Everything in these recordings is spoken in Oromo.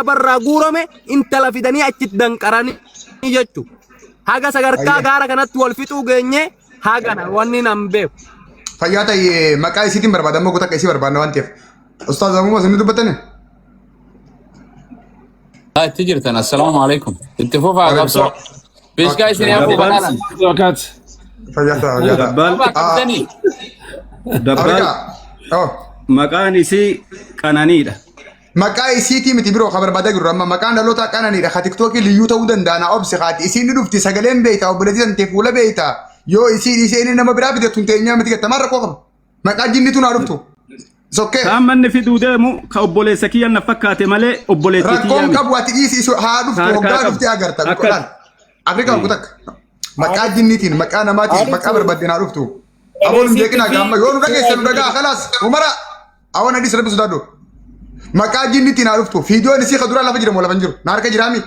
برا قورمه انت لفدني اتدن قراني يجو haga sagarkaa gaara kanatti wal fixuu geenye hagana wanni nan beeku fayyaata maqaa isiitiin barbaadamoo goota isii barbaadna waan ta'eef ustaaz Abuuma isin dubbatani تجرتن السلام عليكم اتفقوا على قبصة بيش قايس يا ابو بنان وقت fayyaata دبل مكاني سي قنانيدا maqaa isiitii miti biroo ka barbaadaa jiru amma maqaan dhaloota qananiidha ka tiktookii liyyuu ta'uu danda'a na obsi haati isiin dhufti sagaleen beeyta obboleetii tantee fuula beeyta yoo isiin nama biraa fidattu teenyaa miti getta maal rakkoo qaba maqaa jinnitu naa dhuftu sokkee kaammanni fiduu deemu ka obboleessa kiyyan na fakkaate malee obboleettii rakkoon qabu ati dhiisi haa dhuftu hoggaa dhufti agarta qolaan afrikaan kutakka maqaa jinnitiin maqaa namaatiin maqaa barbaadde naa dhuftu aboon hin beekina gaamma yoo nu dhageesse nu dhagaa khalaas umara awwan hadis rabbi sodaadhu maqaa jinnitiin haa dhuftu fiidiyoon isii kaduraa lafa jiramoo lafa hin jiru na harka jiraami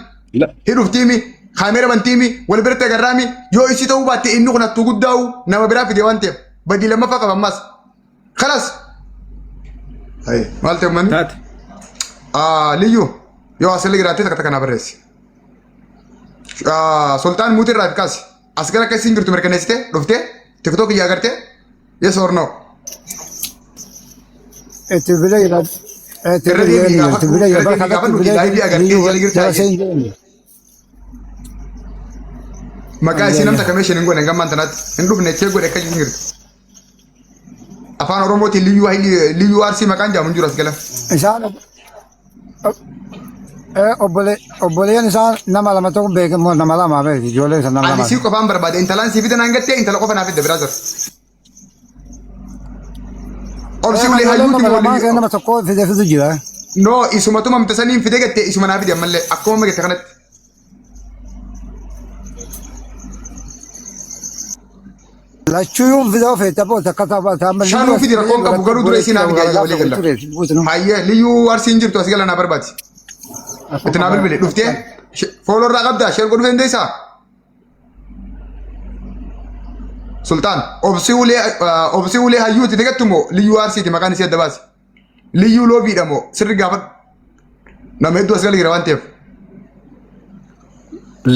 hidhuftiimi kaameera bantiimi wal birte agarraami yoo isii ta'uu baatte inni kun hattuu guddaa'u nama biraa fide waan ta'eef badii lammaffaa qaba ammas khalaas maal ta'u manni liyyuu yoo asirra jiraattee takka takka naa barreessi sultaan muutii irraa kaasi as gara akka isiin jirtu mirkaneessite dhuftee tiktook iyyaa agartee yes or no maqaa isii namta kameeshin hin godhe gammaan tanaatti hin dhufne chee godhe akka jirtu afaan oromootiin liyyuu aarsii maqaan jaamu hin jiru as gala obboleen isaan nama lama tokko beekamoo nama lama beeki ijoollee isa nama lama. Ani sii qofaan barbaade intalaan sii fidan hangattee intala qofa naaf fidde biraazar. Obsi ulee hayyuuti moo nama tokko fide fidu jira. No isumatuma mtasaniin fide gatte isuma naaf fide ammallee akkuma magette kanatti. Lachuyuun fidoo feeta boota katabaa taa'amma. Shaanuu fidi rakkoon qabu garuu dura isiin naaf gaayyaa walii galla. Hayyee liyyuu arsiin jirtu as gala naa barbaadi. Itti naa bilbile dhuftee fooloo irraa qabdaa sheen godhu feendeessaa. Sultaan obsi ulee hayyuuti tegattumoo liyyuu arsiiti maqaan isii adda baasi. Liyyuu loobiidha moo sirri gaafadhu. Nama hedduu as gala jira waan ta'eef.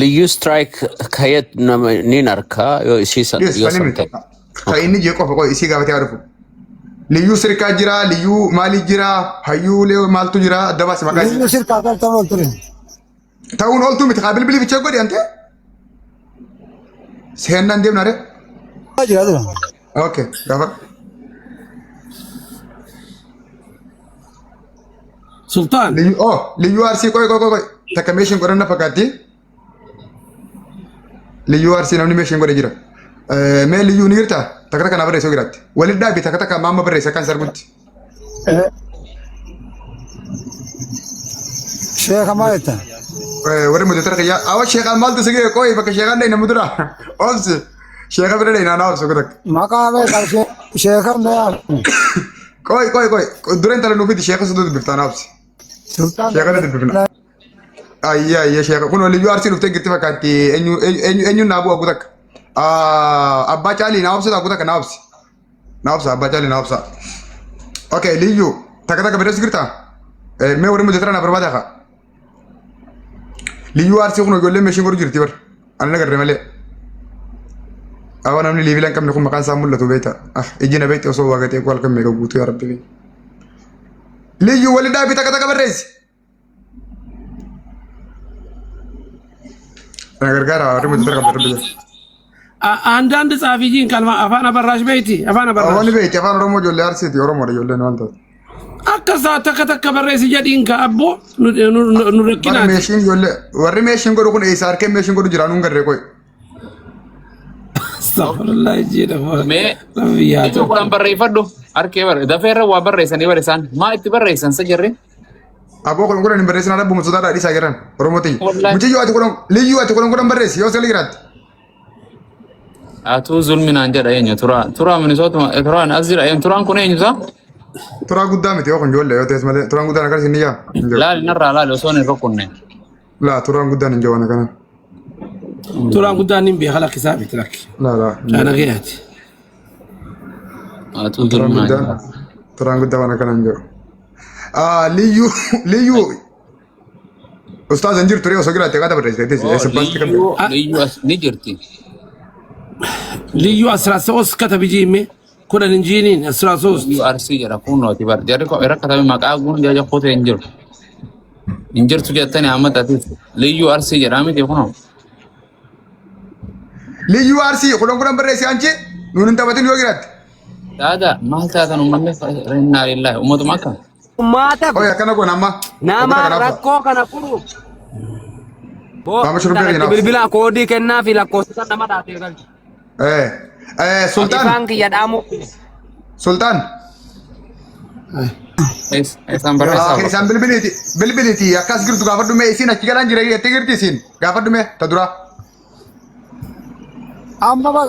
Liyu strike kayat nama ni narka yo isisan yo sampai. Kaya ini je kok pokok isi gawat yarufu. Liyu sirka jira, liyu mali jira, hayu leo maltu jira, ada basi makasih. Liyu sirka kan tahun turin. Tahun ol tu mitkabil beli bicara kau di ante. Sehenan dia benar ya? Aja ada. Oke, gawat. Sultan. Liyu arsi koi. Tak mission korang nak pakati. Liyu arsi namni meeshin godhe jira. Mee liyyuu ni jirta takka takka na barreessuu jiraatti. Walit dhaabi takka takka maamma barreessa kan sargutti. Sheekha maalita? Warri mutu tarka yaa awa sheekha maaltu sige koi bakka sheekhaan dhayna mudura. Obsi sheekha bira dhayna na obsu kutak. Maqaa mee qalshee sheekha mee Koi. Dureen tala nuufiti sheekha suduutu biftaan obsi. Sultan. Sheekha dhayna bifna. Ayya sheekha kun liyyuu arsi dhuftee girti fakkaatti eenyuun naabu abu takka. Abbaa caalii na obsa takku takka na obsi. Na obsa abbaa caalii na obsa. Okay liyyuu takka takka barreessu girta. Mee warri mutu tara na barbaada kaa. Liyu arsi kun ijoollee meeshiin godhu jirti bar. Ani nagarre malee. Awa namni liibilaan qabne kun maqaan isaa mul'atu beekta. Iji na beekte osoo waaqatee ku halkan meeqa guutuu yaa rabbi. Liyu wali dhaabi takka takka barreessi. Ana gargaara warri mutu tara qabne rabbi. አንዳንድ ጻፊ ጂን ካልማ አፋን አበራሽ ቤቲ አፋን አበራሽ አሁን ቤት አፋን ኦሮሞ ጆሌ አርሲቲ ኦሮሞ ጆሌ ነው አንተ አከሳ ተከተከ በሬስ ጀዲን ከአቦ ኑረኪና ሜሽን ጆሌ ወሪ ሜሽን ጎዱ ኩን ኢሳር ከሜሽን ጎዱ ጅራኑን ገሬ ቆይ አስተግፊሩላህ ጂደፎ Me itu kurang berifadu arke ber dafere wa berresan di beresan ma itu berresan sejarre አቦ ኮን ጎደን በሬስና ረቡ ሙሱዳ ዳዲ ሳገራን ኦሮሞቲ ሙጂ ዮአቲ ኮን ልዩ ዮአቲ ኮን ጎደን በሬስ ዮሰል ይራት Atu zulmin anja da yenye tura minisota tura azira yen turan kone yenye sa tura guddami te kon jolle yotes male tura guddana kan sinniya la narra la lo sone rokunne la tura guddana njawana kana turan gudanin bi khala hisabi trak la ana gayati atu zulmin anja tura guddana kana njo liyu استاذ انجير تريو سجل تقعد بريس ليو نجرتي ليو أسرع سوس كتب جيمي كنا نجينين أسرع سوس ليو ارسي جرا كونو تبار جاركو ايرا كتاب مقاغون جاجا خوت انجر سجتني احمد اتيس ليو ارسي جرا مي ديكونو ليو ارسي كلهم بريس انجي نون انت بتن يوغرات دادا ما تاتا نمم رنا لله امه مكه Ummata او يا كنا كون اما nama rakkoo kana furu. Nama shurubbii Itti hinaaf. bilbila koodii kennaa fi lakkoofsisan nama taatee galchu. سلطان Ifaan kiyya dhaamu. سلطان ايسان بريسا كيسان بلبلتي اكاس غيرتو غافدو مي سين اكي غلان جيري تيغرتي سين غافدو مي تدرا amma bak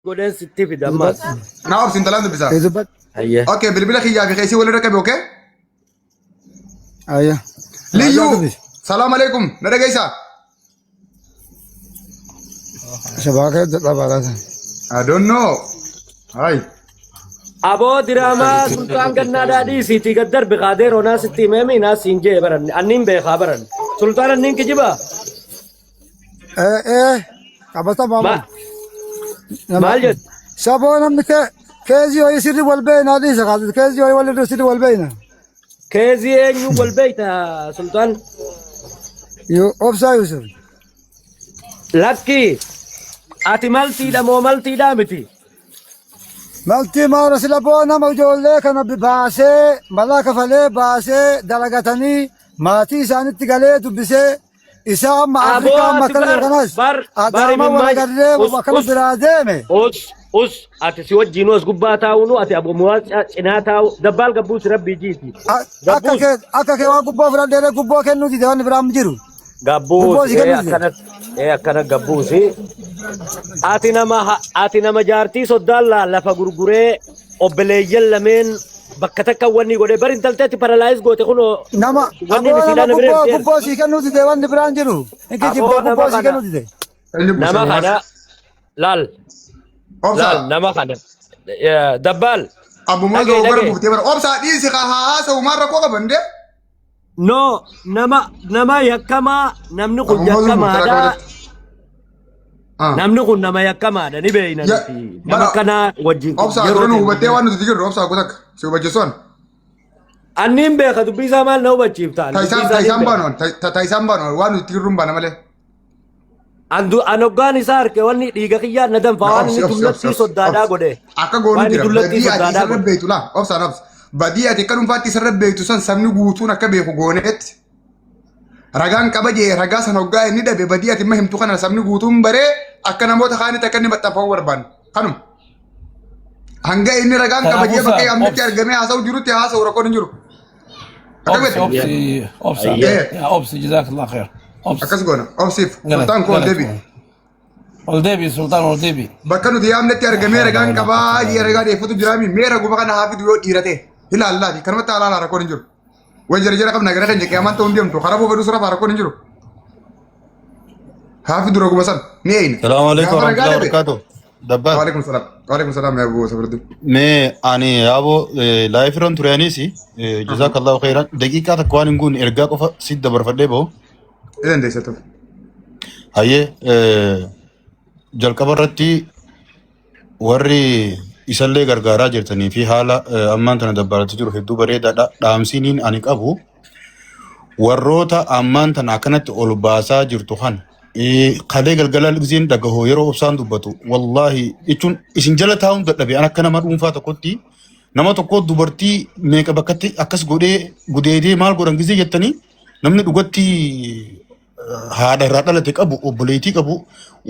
Godeen sitti fidammas. نعرف سين تلان بيسا itu bat Ayya. اوكي بلبل خي في خيسي ولا ركب اوكي ayah ليو سلام عليكم ندغيسا sebagai labaran I don't know هاي Aboo diraamaa sultaan gannaa daadhii siitii gaddar biqaadee roonaa sitti himee naa siin jee baran anniin beekaa baran sultaan anniin kijibaa kabata mama maal jedhu saboo namni keezii ho'i sirri wal beeyna adii isa kaasite keezii ho'i walirra sirri wal beeyna keezii eenyu wal beeyta sultaan obsaa yusuf lakki ati maltiidha moo maltiidhaa miti maltii maara sila boo nama ijoollee kana baasee malaa kafalee baasee dalagatanii maatii isaanitti galee dubbisee isaa amma afrikaa amma akkana kanas adaama walagallee akkana biraa deeme us ati si wajjiin as gubbaa taa'uunu ati abomuwaa cinaa taa'u dabbaal gabbuus rabbii jiiti akka kee waan gubboo fudhadheelee gubboo kennuu dide wanni biraan jiru gabbuus akkana gabbuusi ati nama jaartii soddaan lafa gurguree obboleeyyan lameen bakka takka wanni godhe bari intalteetti paralaayis goote kunoo nama gubboo sii kennuu dide wanni biraan jiru inki jibboo gubboo sii kennuu dide nama kana laal nama kana dabbaal ابو مازو غرب بتبر اوبسا دي سي خاص وما ركو بنده no nama yakkamaa namni kun yakkamaadha namni kun nama yakkamaadha ni beeyna nama kana wajjin اوبسا درون وبتي وانو تيجر اوبسا غتك سو بجسون anniin beeka dubbisaa maal na hubachiiftaan تايسان بانون وانو تيجرون بانا ماله an hoggaan isaa harke wanni dhiiga kiyyaan na danfaa waan inni dullattii soddaadhaa godhe akka goonu jira badii ati sarra beeytu la obsa nabs badii ati kan faatti sarra beeytu san sabni guutuun akka beeku gooneet ragaan qaba jee ragaa san hoggaa inni dhabe badii ati mahimtu kana sabni guutuun baree akka namoota kaanitti akka inni maxxanfamuu barbaadu kanum hanga inni ragaan qaba jee bakka amnitti argamee haasa'u jirutti haasa'u rakkoon hin jiru أوبسي جزاك الله خير akkas goona obsiif sultaan koo deebi والديبي سلطان والديبي bakka nuti yaamnetti argamee ragaan qabaa jee ragaa dheeffatu jiraami mee raguma kana haafidu yoo dhiirate ilaallaa kanumatti alaalaa rakkoon hin jiru way jara qabna gara keenya qiyaamaan ta'uu hin deemtu karaa boobaduu sura faa rakkoon hin jiru haafidu raguma san ni eeyna السلام عليكم ورحمة الله وبركاته دبر وعليكم السلام يا ابو سفر الدين مي اني ابو لايف رون تريانيسي جزاك الله خيرا دقيقة تكوان نقول ارجع قف سيد دبر فديبو اذا ديستو هاي جل كبرتي وري يسلي غرغارا جرتني في حالة امان تنا دبرت جرو هدو بريدا دامسينين اني قبو وروتا امان تنا كانت اولباسا جرتوخان قادي galgala gizin daga hoyero obsan dubbatu wallahi ichun isin jala taun dadhabe ana kana ma dhuunfaa tokkotti nama tokko dubartii meeqa bakkatti akkas godhee gudeedee maal godhan gizee jettanii namni dhugatti haadha irraa dhalate qabu obboleetii qabu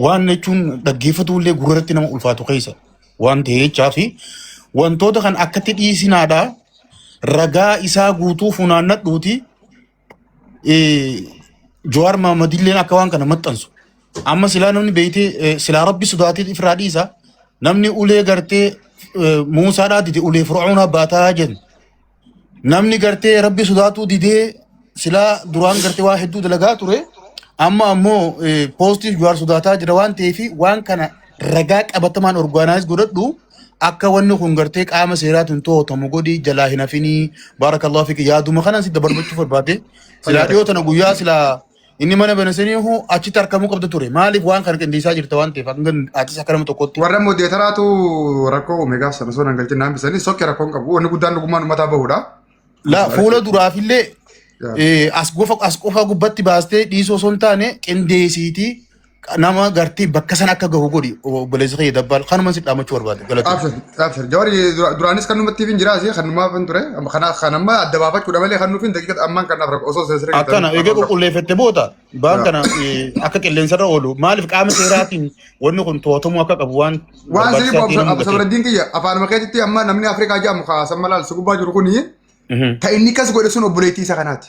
waan jechuun dhaggeeffatuullee gurratti nama ulfaatu keessa waan ta'eechaa fi wantoota kan akkatti dhiisinaadha ragaa isaa guutuu funaannadhuuti جوار ما مدلين أكوان كنا متنسو أما سلا نمني بيتي سلا ربي سداتي إفراديسا نمني أولي قرتي موسى راتي أولي فرعون باتا جن نمني قرتي ربي سداتو دي سلا دران قرتي واحد دو دلقاتو ري أما أمو بوستيف جوار سداتا جروان تيفي وان كان رقاك أبتمان أورغانايز قرد دو akka wanni kun gartee qaama seeraatiin to'atamu godhi jalaa hin hafinii baarakallahu fiki yaaduma kanaan si dabarbachuuf barbaade silaa dhiyoo tana guyyaa silaa inni mana banasanii achitti argamuu qabda ture maaliif waan kana qindeessaa jirta waan ta'eef akka aatis akka nama tokkotti. Warra moodetaraatu rakkoo uumegaaf sana soo nangalchee naan bisanii sokkee rakkoon qabu wanni guddaan dhugummaan uummataa bahudha. La fuula duraafillee as qofa gubbatti baastee dhiisoo osoo hin taane qindeessiitii nama gartee bakka sana akka gahu godhi obboleessa kee dabbal kanuma si dhaamachuu barbaade galata. Abshir jawari duraanis kan numatti hin jiraasi kan numaa fin ture kan amma adda baafachuudha malee kan nuufin daqiiqaa ammaan kan naaf osoo sirrii. Akkana eegee qulqulleeffette boota baan kana akka qilleensarra oolu maaliif qaama seeraatiin wanni kun to'atamuu akka qabu waan. Waan sirrii Absabaradiin kiyya afaan makeetitti amma namni Afrikaa jedhamu kaasan malaal si gubbaa jiru kuni kan inni kas godhe sun obboleettii isa kanaati.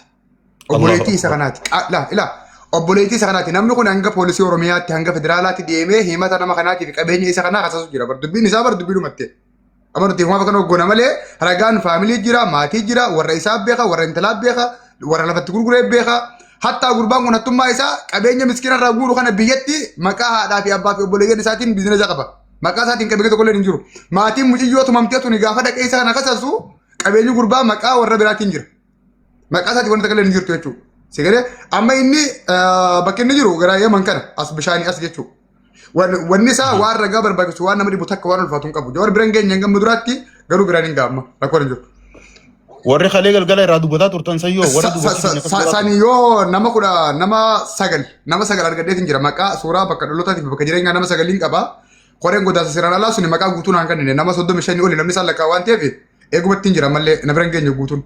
Obboleettii isa kanaati. Ila obboleettii isa kanaati namni kun hanga poolisii oromiyaatti hanga federaalaatti deemee himata nama kanaatiif qabeenya isa kanaa kasasu jira dubbiin isaa dubbii dhumatte amma nuti hima bakka hoggona malee ragaan faamilii jira maatii jira warra isaa beeka warra intalaa beeka warra lafatti gurguree beeka hatta gurbaan kun hattummaa isaa qabeenya miskiina irraa guuru kana biyyatti maqaa haadhaa fi abbaa fi obboleeyyan isaatiin biizinesa qaba maqaa isaatiin qabeenya tokko illee hin jiru maatiin muciyyoo tumamtee tuni gaafa dhaqee isa kana kasasu qabeenyi gurbaa maqaa warra biraatiin jira maqaa isaatiin wanta illee hin jirtu jechuudha. Sigare amma inni bakki inni jiru garaa yaman kana as bishaanii as jechuudha. Wanni isaa waan ragaa barbaachisu waan nama dhibu takka waan ulfaatu hin qabu. Jawar biraan keenya hanga muduraatti garuu biraan hin gaamma rakkoo hin jiru. Warri kalee galgala irraa dubbataa turtan sayyoo warra dubbataa. Sani yoo nama kudha nama sagal argadheetiin jira maqaa suuraa bakka dhalootaatiif bakka jireenyaa nama sagaliin qaba. Koreen godaasa siraan alaa suni maqaa guutuun hanga inni nama 35 oli namni isaan lakkaa waan ta'eef eegumatti hin jira mallee na biraan keenya guutuun.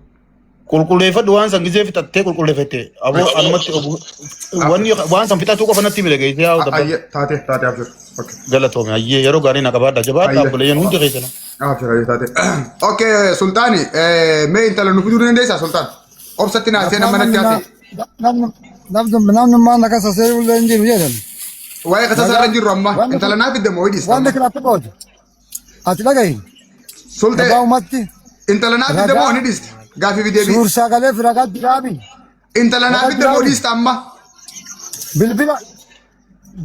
Qulqulleeffadhu waan san gizee fixattee qulqulleeffette aboo anumatti wanni waan san fixatu qofa natti mile geessee haa dabala. Taate abshir. Galatoome ayyee yeroo gaarii na qabaadha jabaadha obboleeyyan hundi keessana. Abshir ayyee taate. Okay sultaani mee intala nu fiduu dandeessaa sultaan obsatti naa seenaa manatti hafe. Namnummaan na kasasee ullee hin jiru jedhan. Waa'ee kasasaa hin jiru amma intala naa fidde moo hidhiis. Waan beekan akka booda. Ati dhagahi. Sultee intala naa fidde moo hidhiis. Gaafi deebi. Suursaa galee firagaa diraabi. Intala naa fidde moo hidhiis amma.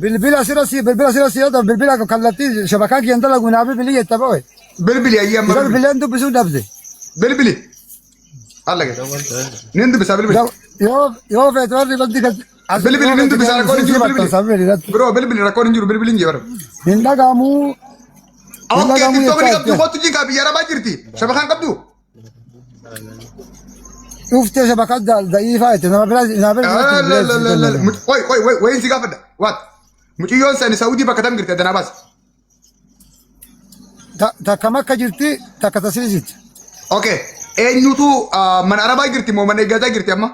Bilbila sirasi yoo bilbila kallattii shabakaa kiyyan dalagu naa bilbili jetta ba'e. Bilbili ayyee amma. Bilbileen dubbisuu dabde. Bilbili. Alla gata. Nin dubbisaa bilbili. Yoo feetu warri baldi gadi. Bilbili nin dubbisaa rakkoon hin jiru bilbili. Biroo bilbili rakkoon hin jiru bilbili hin jiru. Hin dhagaamuu. Okkee tiktookni qabdu kootu jinkaa biyya arabaa jirti. Shabakaan qabdu. Uftee shabakaa da'iifaa itti nama biraa. Wayin si gaafadha. Waat. Muciyyoon sani Saawudii bakka tam jirti addanaa baas. Takka makka jirti takka tasiriisitti. Okay. Eenyutu mana arabaa jirti moo mana eeggataa jirti amma?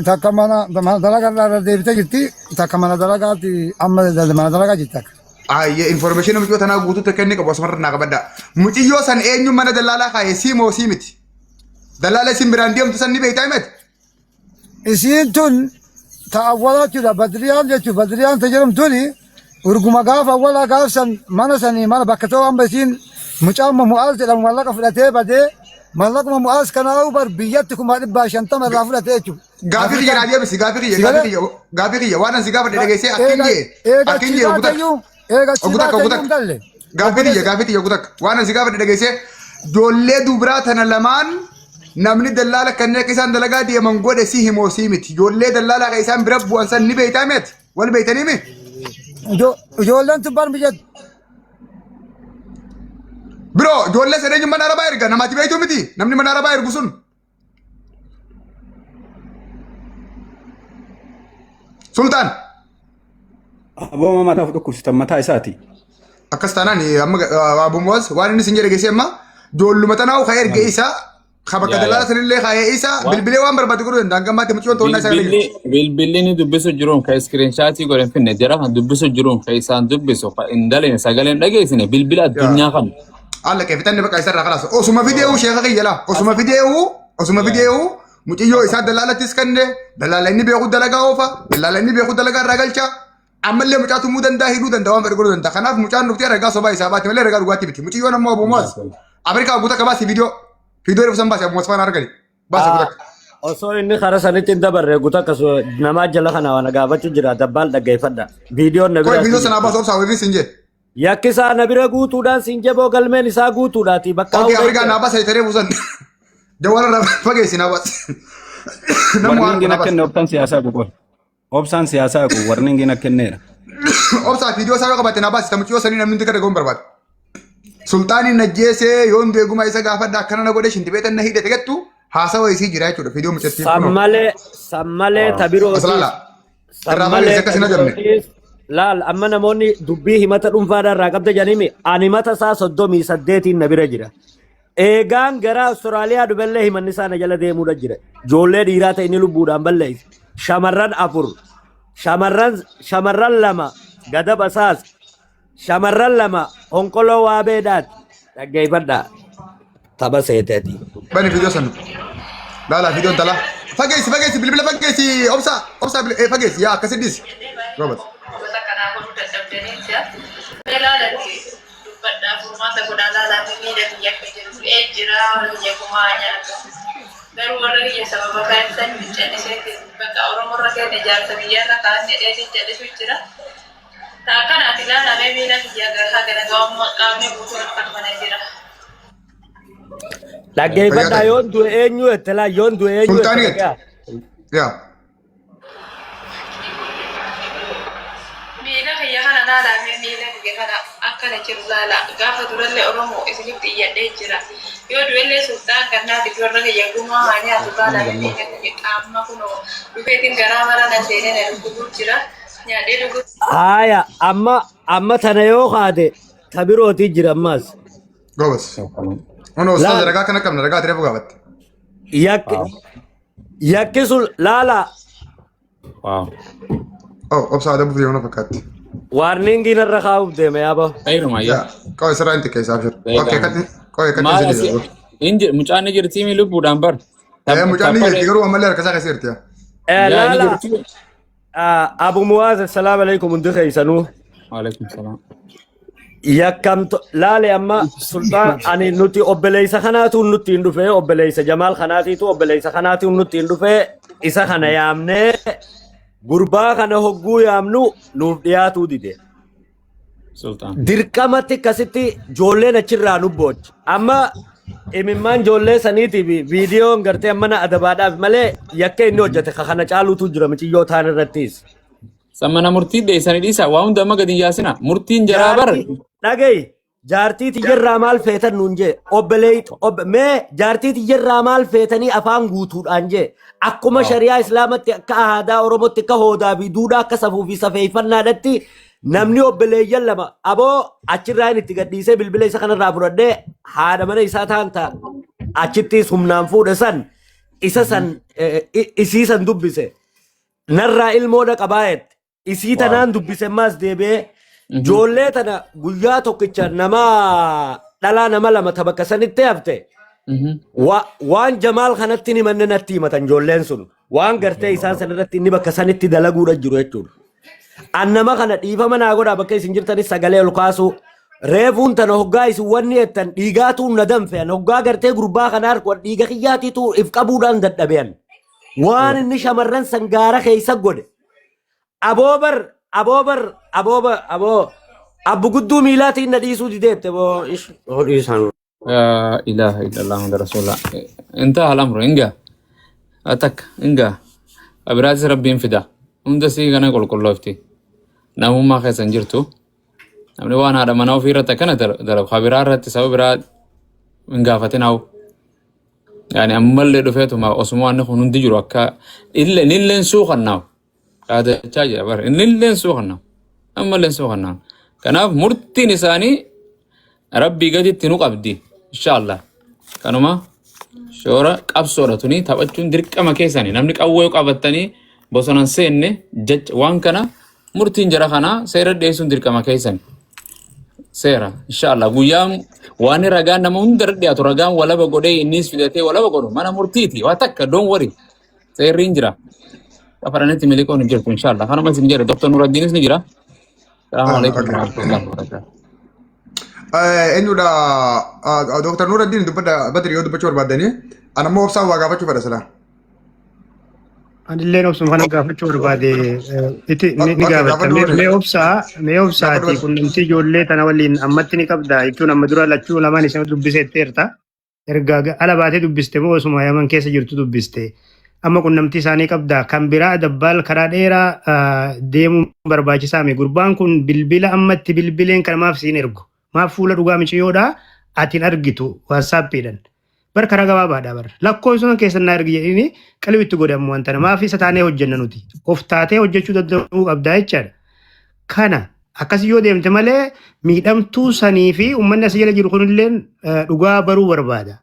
Takka mana dalagaa irraa deebitee jirti takka mana dalagaatti amma mana dalagaa jirti takka. Ayyee information muciyyoo tanaa guutuutti kenni qabu asumarra naa qabadda. Muciyyoo san eenyu mana dallaalaa kaayee sii moo sii miti? Dallaala isin biraan deemtu san ni beektaa himati? Isiin tun ta'awwala jechuudha Badriyaan jechuudha Badriyaan tajaajilamtuuni urguma gaafa awwala gaafsan mana sanii mana bakka ta'u amma isiin mucaan mu'aaz jedhamu mallaqa fudhatee badee mallaquma mu'aaz kanaa bar biyyatti 150 irraa fudhatee jechuudha. Gaafii kiyya naa deebisi gaafii kiyya waan ansi gaafa dhageessee akkin jee guutak gaafii kiyya guutak waan ansi gaafa dhageessee ijoollee dubiraa tana lamaan namni dallaala kanneen akka isaan dalagaa deeman godhe si himoo si miti ijoollee dallaala akka isaan bira bu'an san ni beektaa miti wal beektanii mi? Ijoolleen tun barmi jedhu. Biroo ijoollee sadeen mana arabaa erga namaatti beektuu miti namni mana arabaa ergu sun. Sultaan. Aboo mataa dhukkubsitan mataa isaati. Akkas taanaan amma abumuwas waan inni sin jedhe geessee amma ijoolluma tanaa ka erge isaa bakka dalaala sanillee kaayee isaa bilbilee waan barbaade godhuu danda'a gammaatti muciyyoon ta'uu isaa bilbilli ni dubbisu jiruun ka iskiriinshaatii godhan finne jara kan dubbisu jiruun ka isaan dubbisu ka indaleen sagaleen dhageessine bilbila addunyaa kan. Alla kee fitanne bakka isarraa kalaas osuma fideewu sheeka kiyyala osuma fideewu muciyyoo isaa dalaalattis kanne dalaala inni beeku dalagaa oofa dalaala inni beeku dalagaa irraa galcha ammallee mucaa tumuu danda'a hidhuu danda'a waan fedhe godhuu danda'a kanaaf mucaan dhuftee ragaa sobaa isaa baate malee ragaa dhugaatii miti muciyyoon ammoo abuumaas Afrikaa guutaa kabaasi viidiyoo dhufsan baase abuumaas faana argani baase guutaa. Osoo inni karaa sanitti hin dabarre guutaa akkasuma namaa jala kana waan gaafachuu jira dabbaan dhaggeeffadha viidiyoon na bira. Viidiyoo sanaa baasoo obsaa weefis hin jee. Yakkisaa na bira guutuudhaan siin jaboo galmeen isaa guutuudhaati bakka Oke, Afrika nabas ay tere busan. Jawara na pagesi nabas. Warning gina kenne obsaan siyaasaa ku qor. Obsaan siyaasaa ku warning gina kenneera. Obsa video sa qabate nabas tamuchi sani namni tika de gombar bat. Sultani najese yon de guma isa gafa da kana na gode shinti betan na hidete gettu hasawa isi jira chuda video muchetti. Sammalee tabiroo. Aslala. Sammalee isa kasina jamne. Laal amma namoonni dubbii himata dhuunfaadhaan irraa qabda jedhanii ani mata isaa 38 na bira jira. Eegaan gara Awustiraaliyaa dhufellee himanni isaa na jala deemuudha jira. Ijoollee dhiiraa ta'e inni lubbuudhaan balleessi. Shamarran 4, shamarran 2 gada basaas, shamarran 2 honkoloo waabeedhaan dhaggeeffadhaa. Tapha seeteeti. Bani video sanu. Lala video tala. Fagesi bilbila fagesi obsa fagesi ya kasidis. Robert. Dhaggeeffadhaa yoon du'e eenyu ettela yoon du'e eenyu Sultani ettela. ya. Miila kiyya kana laalaa miila kiyya kana akkana jiru laalaa gaafa durallee Oromoo isinitti iyyadhee jira yoo du'ellee sultaan gannaa warra kiyya gumaa haa nyaatu laalaa miila kiyya qaama kunoo dhufeetiin garaa mara na seenee na dhukkubuu jira nyaadhee dhuguu. Haaya amma tana yoo haade tabirootii jira ammas. Gobas. Ono ustaz ragaa kana qabna ragaa tiree bugabatte. Yakki sun laalaa. Wow. Oh, obsa ada bufee ona fakkaatti. Warningiin irra kaa'uuf deeme yaaba. Ayruma yaa. Kawai sirraa inti keessaa abshir. Okay, katti Maal sirrii. asii mucaan ni jirti mi lubbuudhaan bar. Mucaan ni jirti garuu ammallee harka isaa keessa jirti. Laalaa. Abu Muwaaz assalamu alaikum hundi keessanuu. Waalaikum salaam. Yakkamto laale amma sultaan ani nuti obboleessa kanaatu nutti hin dhufee obboleessa Jamaal kanaatiitu obboleessa kanaatu nutti hin dhufee isa kana yaamnee gurbaa kana hogguu yaamnu nuuf dhiyaatuu dide. Sultaan. Dirqamatti akkasitti ijoolleen achirraa nu boochi. Amma imimmaan ijoollee saniitiif viidiyoon gartee mana adabaadhaaf malee yakka inni hojjete kana caaluutu jira miciyyoo taan irrattis. Sammana murtii dheessanii dhiisa waa hunda amma gadi yaasina murtiin jaraa bar. Dhagayi jaartii tiyyarraa maal feetan nuun jee mee jaartii tiyyarraa maal feetanii afaan guutuudhaan jee akkuma shari'aa islaamatti akka aadaa oromootti akka hoodaa fi duudhaa akka safuu fi safeeffannaadhatti namni obboleeyyan lama aboo achirraa itti gadhiisee bilbila isa kanarraa fudhadhee haadha mana isaa taanta achittis humnaan fuudhe san isa san isii san dubbise narraa ilmoodha qabaayet isii tanaan dubbise maas deebi'ee ijoollee tana guyyaa tokkicha nama dhalaa nama lama tabakka sanitti hafte waan Jamaal kanatti ni manne natti himatan ijoolleen sun waan gartee isaan sanarratti inni bakka sanitti dalaguudha jiru jechuudha. Annama kana dhiifama naa godhaa bakka isin jirtanis sagalee ol kaasu reefuun tana hoggaa isin wanni jettan dhiigaatuun na danfe'an hoggaa gartee gurbaa kanaa harkuun dhiiga kiyyaatiitu if qabuudhaan dadhabe'an waan inni shamarran sangaara keessa godhe aboo abbu gudduu miilaatiin na dhiisuu dideette boo dhiisan. Ilaha illallah Muhammad Rasulullah. Inta al-amru inga. Atak inga. Abiraas rabbiin fida. Hunda sii kana qulqulloofti. Namummaa keessan jirtu. Namni waan haadha manaa ofii irratti akkana dalagu. Habiraa irratti sababa biraa hin gaafatin hawu. Yani ammallee dhufeetuma osuma waan kun hundi jiru akka illeen suuqannaawu. Yaadachaa jira bara illeen suuqannaawu. Ammallee suuqannaawu. Kanaaf murtiin isaanii rabbii gaditti nu qabdi. Inshallah. Kanuma shoora qabsoodha tuni taphachuun dirqama keessanii namni qawwee qabatanii bosonan seenne waan kana murtiin jara kana seera dhiyeessuun dirqama keessanii. Seera inshallah guyyaan waan ragaan nama hunda dhiyaatu ragaan walaba godhee innis fidatee walaba godhu mana murtiiti waa takka doon wari seerri hin jira. Kafaranitti miliqoon hin jirtu inshallah. Kanuma isin jira Dr. Nuraddiinis ni jira. Assalamu alaikum warahmatullahi wabarakatuh. Eenyudha Dr. Nuraddiin dubbata Badri yoo dubbachuu barbaadanii anammoo obsaan waa gaafachuu fedha silaa. Anillee obsuma kana gaafachuu barbaade ni gaafata. Mee obsaati qunnamtii ijoollee tana waliin ammatti ni qabda jechuun amma dura lachuu lamaan ishee dubbiseetteerta. Ergaa ala baatee dubbiste moo osuma yaman keessa jirtu dubbiste. Amma qunnamtii isaanii qabda. Kan biraa dabbaal karaa dheeraa deemuu barbaachisaa mi. Gurbaan kun bilbila ammatti bilbileen kan maaf siin ergu. Maaf fuula dhugaa miciyyoodhaa atiin argitu waasaappiidhaan. Bar karaa gabaabaadha bar. Lakkoofsa keessan na ergi jedhini qalbitti godhamu wanta namaaf isa taanee hojjenna nuti. Of taatee hojjechuu danda'uu qabdaa jechaadha. Kana akkas yoo deemte malee miidhamtuu sanii fi uummanni as jala jiru kunillee dhugaa baruu barbaada.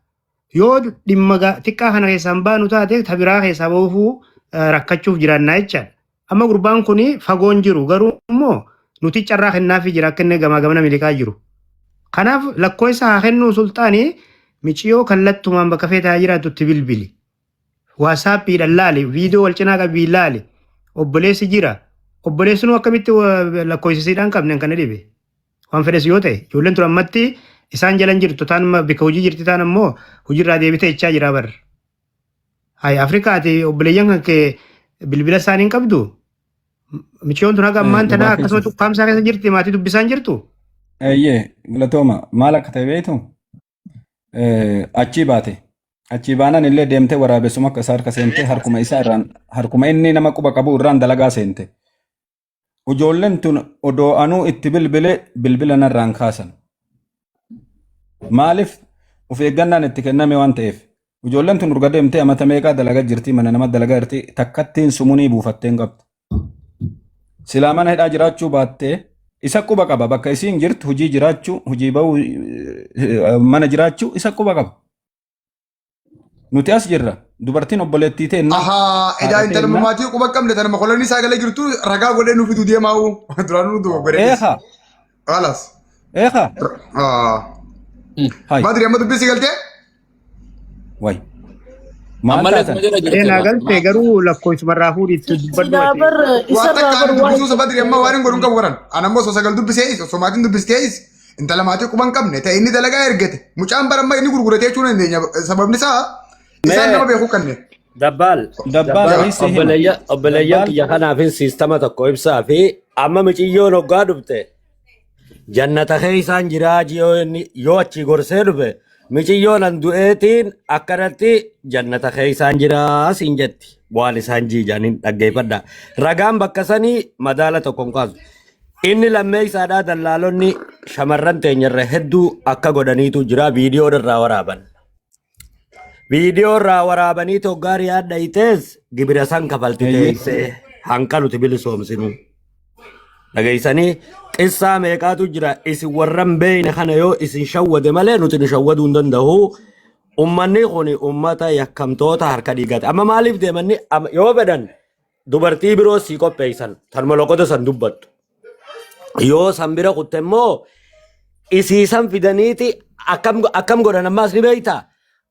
Yoo dhimma xiqqaa kana keessaan baanu taate tabiraa keessaa bahuufuu rakkachuuf jiraannaa jechaadha. Amma gurbaan kun fagoon jiru garuu immoo nuti carraa kennaafii jira akka inni gamaa gamana miliqaa jiru. Kanaaf lakkoofsa haa kennuu sultaanii Michiyoo kallattumaan bakka feetaa jiraatutti bilbili. Waasaappiidhaan laali, viidiyoo wal cinaa qabii laali. Obboleessi jira. Obboleessi nu akkamitti lakkoofsisiidhaan qabne kan dhibe. Waan fedhes yoo ta'e, ijoolleen tun ammatti isaan jalan jirtu taan bakka hojii jirti taan ammoo hojiirraa deebitee jechaa jira bar. Hayi Afrikaati obboleeyyan kan kee bilbila isaanii hin qabdu. Michiyoon tun haga ammaan tanaa akkasuma tuqqaamsaa keessa jirti maatii dubbisaan jirtu. Eeyyee galatooma maal akka ta'e beektu achii baate. Achii baanaan illee deemtee waraabessuma akka isaa harka seente harkuma isaa irraan harkuma inni nama quba qabu irraan dalagaa seente. Ijoolleen tun odoo anuu itti bilbila narraan kaasan. Maaliif of eeggannaan itti kenname waan ta'eef. Ijoolleen tun urga deemtee amata meeqaa dalagaa jirti mana nama dalagaa jirti takkattiin sumunii buufattee hin qabdu. Silaa mana hidhaa jiraachuu baattee isa quba qaba bakka isiin jirtu hojii jiraachuu hojii bahuu mana jiraachuu isa quba qaba. Nuti as jirra dubartiin obboleettii ta'e. Edaa intala maatii quba qabne tana makolonni sagalee jirtu ragaa godhee nuuf fidu deemaa'u duraan nu dogoggoree. Eeha. Alas. Eeha. Badri amma dubbisi galtee? Wayi. Naa galtee garuu lakkoofsuma irraa fuudhiitti dubbadhu. Waan takkaan dubbisuusa badri amma waan hin godhuun qabu godhan. Anammoo osoo sagal dubbisee osoo maatiin dubbistee intala maatii quba hin qabne ta'e inni dalagaa ergate. Mucaan baramma inni gurguratee jechuun hin dandeenya sababni isaa isaan nama beekuu kanneen. Dabbaal obboleeyyan kiyya kanaafin siistama tokko ibsaa fi amma miciyyoon hoggaa dhufte jannata keessaan jiraa yoo achi gorsee dhufe miciyyoon an du'eetiin akkanatti jannata keessaan jiraa siin jetti waan isaan jiijaniin dhaggeeffadha. Ragaan bakka sanii madaala tokkoon kaasu. Inni lammee isaadhaa dallaalonni shamarran teenyarra hedduu akka godhaniitu jira viidiyoo irraa waraaban. Viidiyoo irraa waraabanii toggaa yaadda itees gibira san kafalti teessee hanqa nuti bilisoomsinu. Dhageessanii qissaa meeqaatu jira isin warran beeyne kana yoo isin shawwade malee nuti nu shawwaduu hin danda'u. Ummanni kun ummata yakkamtoota harka dhiigate. Amma maaliif deemanni yoo fedhan dubartii biroo sii qopheessan tan moloqota san dubbattu. Yoo san bira kutte immoo isiisan fidaniiti akkam godhan ammaas ni beeytaa.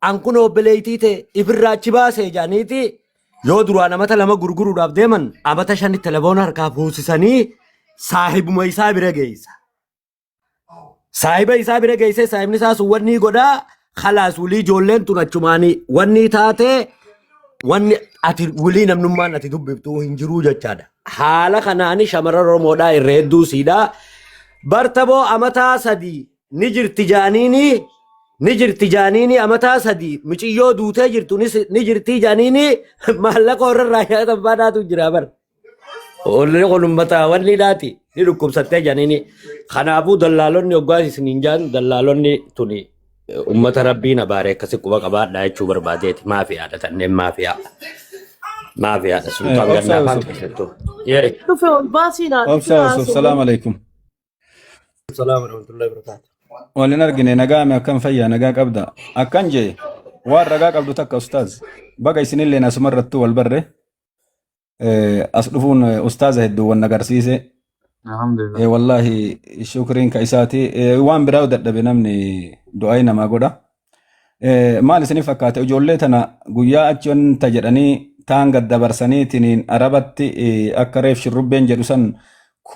An kun obboleettii ta'e ifirraa achi baasee jaaniiti yoo duraan amata lama gurguruudhaaf deeman amata shanitti telefoona harkaa fuusisanii saahibuma isaa bira geessa. Saahiba isaa bira geessee saahibni isaa sun wanni godhaa khalaas wulii ijoolleen tun achumaanii wanni taatee wanni ati wulii namnummaan ati dubbiftuu hin jiruu jechaadha. Haala kanaani shamarran Oromoodhaa irra hedduu siidhaa bartaboo amataa sadii ni jirti jaaniini amataa sadii michiyyoo duutee jirtu ni jirti jaaniini maallaqa warra nyaata baadhaatu jira bar. Olli kun uummataa wanni dhaati ni dhukkubsattee jaaniini. Kanaafuu dallaalonni hoggaa isiniin jaan dallaalonni tuni uummata rabbiin abaaree akkasi quba qabaadhaa jechuu barbaadeeti maafiyaadha tanneen maafiyaa. Maafiyaadha sultaan gannaa afaan keessattuu. Dhufe ol baasiidha. Salaamu alaikum. Salaamu rahmatullahi wabarakatuh. Waliin argine nagaame akkam fayyaa nagaa qabda akkan jee waan ragaa qabdu takka ustaaz baga isinillee asumarrattuu wal barre as dhufuun ustaaza hedduu wan agarsiise wallahi shukriin ka isaati waan biraa dadhabe namni du'aa namaa godha maal isinii fakkaate ijoollee tana guyyaa achi wanta jedhanii taan gaddabarsaniitiin arabatti akka reef shurrubbeen jedhu san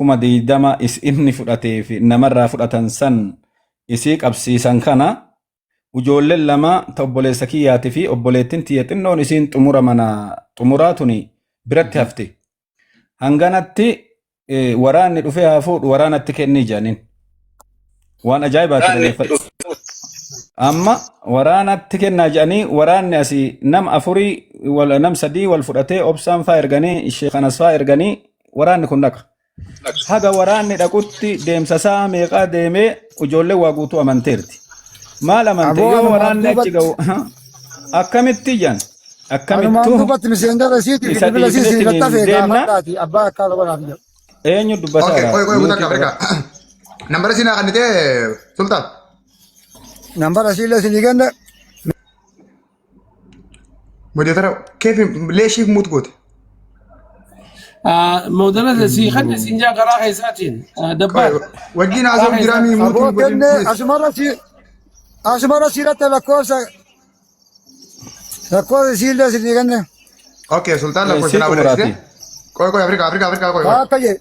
20 inni fudhatee fi namarraa fudhatan san isii qabsiisan kana ijoolleen lama obboleessa kiyyaatii fi obboleettiin tiyya xinnoon isiin xumura mana xumuraa tuni biratti hafte. Hanganatti waraanni dhufee haa fuudhu waraanatti kennii jedhaniin. Waan ajaa'ibaati dhaggeeffadhu. Amma waraanatti kennaa jedhanii waraanni asii nama afurii nam sadii wal fudhatee obsaan faa erganii sheekanas faa erganii waraanni kun dhaqa. Haga waraanni dhaqutti deemsasaa meeqaa deemee ijoollee waa guutuu amanteerti. Maal amante yoo waraanni achi ga'u akkamitti jan akkamittuu eenyu dubbataa nambara sinaa kannite sultaan nambara siile sinii ganna modetara keef leeshiif muut goote مودنا سي خدنا سنجا قراءة ساتين دبار وجينا عزم جرامي موت أسمر سيرة لكوس سيلة سنيجنا اوكي سلطان لا كويس انا كوي افريقيا كوي كوي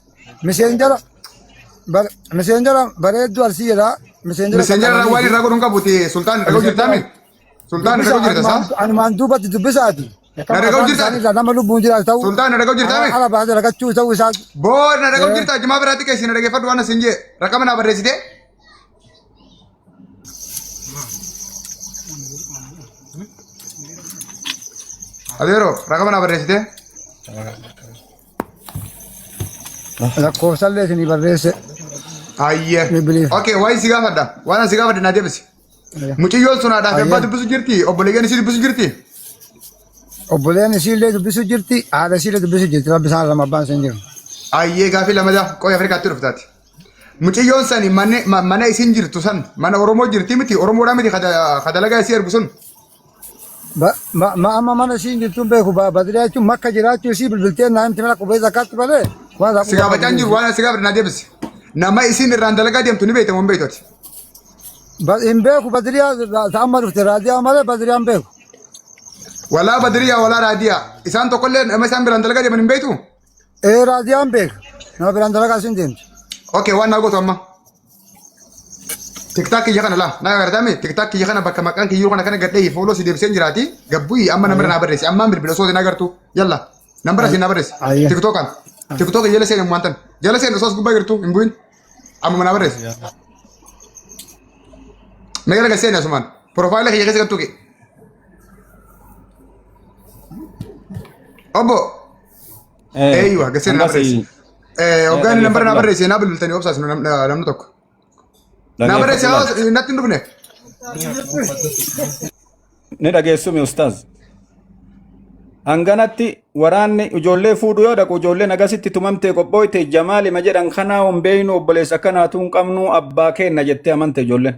messenger bareedduu arsiidha messenger wali rago dunka buti sultan rago jirtami sultan rago jirta sa anumaan duubatti dubbisaati rago jirta nama lubbuun jiraatu ta'u sultan rago jirtami ala baasee ragachuu ta'uu isaa boona rago jirta jima biraati keessi dhaggeeffadhu waan sinjee rakama na barreessite adeero rakama na barreessite lakkoofsallee isinii barreesse ayye okay wayi sigaa fadda waan sigaa fadda na deebisi muciyyoon sun haadhaa fi abbaa dubbisu jirti obboleeyyan isii dubbisu jirti obboleen isiillee dubbisu jirti haadha isiillee dubbisu jirti rabbi isaan lama abbaan isin jiru ayyee gaafii lamada qoy afrikaatti dhuftaati muciyyoon sani mana isin jirtu san mana oromoo jirti miti oromoodhaa miti kadalagaa isii ergu sun ma amma mana isiin jirtuun beeku badiriyaa jechuun makka jiraachuu isii bilbilteen naa himti mala qubee zakkaatti malee sigaa bacaan jiru waan sigaa fadda na deebisi nama isin irraan dalagaa deemtu ni beektamu hin beektooti hin beeku badiriyaa amma dhufte raadiyaa malee badiriyaan beeku walaa badiriyaa walaa raadiyaa isaan tokkollee nama isaan biraan dalagaa deeman hin beektu raadiyaan beeka nama biraan dalagaa isin deemtu okay waan naa gootu amma tiktak kiyya kana laa naa gargaartame tiktak kiyya kana bakka maqaan kiyyuu kana gadhee fooloo si deebiseen jiraati gabbuyi amma namara naa barreessi ammaan bilbila osoo na agartu yalla nambara si na barreessi tiktokan tiktok jala seen muantan jala seen osoo gubbaa girtu hin bu'in amma na barreessi megala gaseen asumaan profaayila kiyya keessa gattuuqe obbo eeywa gaseen na barreessi hoggaan nambara na barreessi naa bilbiltanii obsaas namni tokko na barreessi natti hin dhufne ni dhageessumi ustaaz hanganatti waraanni ijoollee fuudhu yoo dhaqu ijoolleen agasitti tumamtee qophooyte jamaalima jedhan kanaa hombeeynu obboleessa akkanaatu hin qabnu abbaa keenna jettee amante ijoolleen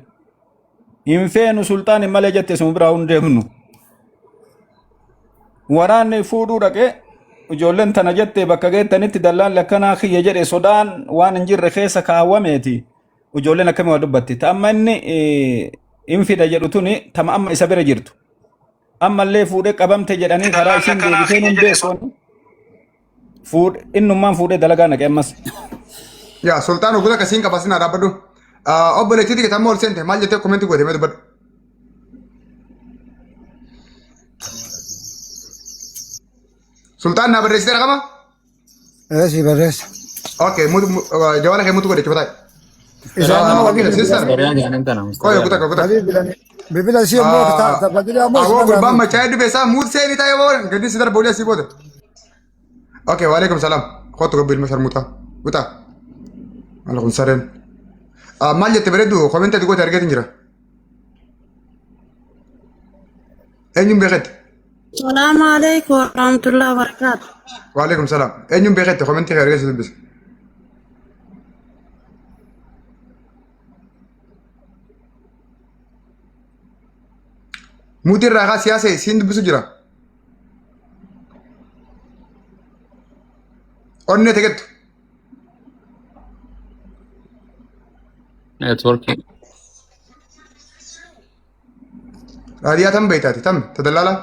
hin feenu sultaan hin malee jette sun biraa hundeemnu waraanni fuudhuu dhaqe ijoolleen tana jette bakka geettanitti dallaan lakkanaa kiyya jedhe sodaan waan hin jirre keessa kaawwameeti ijoolleen akkamii waa dubbatti ta'amma inni hin fida jedhu tuni tama amma isa bira jirtu ammallee fuudhee qabamte jedhanii karaa isin deebiseen hin beekoon innummaan fuudhee dalagaa naqe ammas. Yaa sultaan oguuta akkasiin qabasin dhaabbadhu. Obboleettii xiqqeetti amma ol seente maal jettee koomenti goote mee dubbadhu. Sultaan naa barreessitee raqama? Si barreessa. Okay, jawala kee mutu godhe cufataa. Bibila sio moto tabadilia moto. Awo gurbaan machaa hedduu beesaa muut seeni ta'ee booda gadi si darba ulee si booda. Okay, waalaikum salaam. Kootu gabbil mashar mutaa. Gutaa. Alaikum sareen. Maal jette bareeddu koomenti ati goote argeetin jira. Eenyuun beekette? Salaamu alaikum warahmatullahi wabarakatuh. Waalaikum salaam. Eenyuun beekette koomenti kee argeessu dubbisa. Mudir raga siyaasa siin dubbisu jira. Onne tegettu. Networking. Raadiyaa tam beeytaati tam tadallala.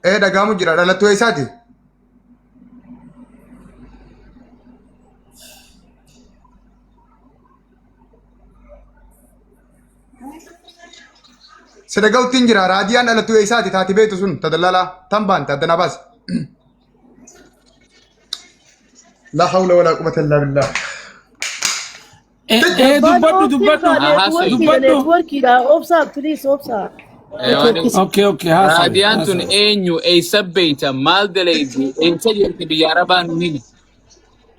Dhagaamu jira dhalattuu eessaati? Sedagau tinjira radian ala tu isati tati betu sun tadallala tamban tadana bas. La hawla wala quwwata illa billah. اوكي راديانتون انيو اي سبيتا مال دليدي ان سجلت بياربان نيني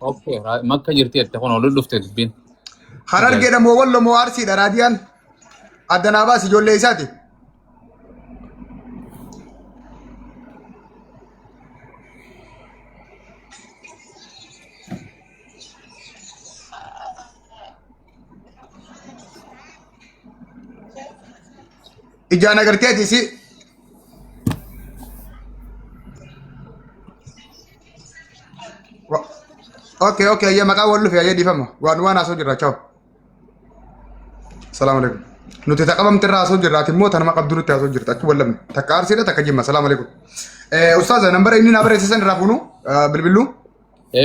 اوكي مكة جرتي تكون ولد دفتر بين Harar geda mo wallo mo arsi da radian adana bas jolle isati. Ijana gartiyati si okay ya maka wallu fi ya di fama wana so jirra ciao assalamu alaikum nuti taqabam tirra so jirra ti mota ma qabduru ta so jirta ci wallam takar sida takajima assalamu alaikum ustaz number ini na bare sesan rafunu bilbilu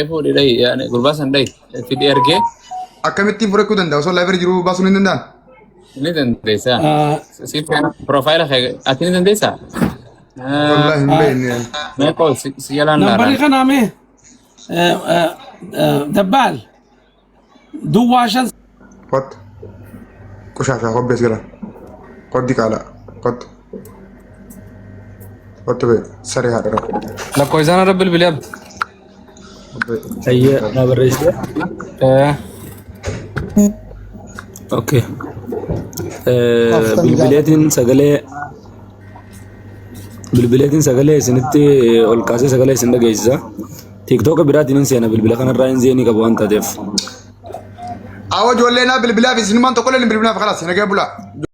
فودي داي يعني غرباسن داي في دي ارجي akamitti fure kudan da so library jiru basun nindan نيدن ديسا سيف انا بروفايل اكيد نيدن ديسا والله مبين ما يقول سيالان لا نمبري خنامي دبال دواشن قد كشافة قد بس كده قد ديك على قد تبي سريع هذا لا كويسان رب البلاد هي ما بريش اوكي bilbileetiin sagalee isinitti ol kaasee sagalee isin dhageessisa. TikTok biraatiin hin seena bilbila kanarraa hin zeenii qabu waan taateef. Awwa ijoollee naa bilbilaa fi isinumaan tokko illee bilbilaaf kalaas hin dhagee bulaa.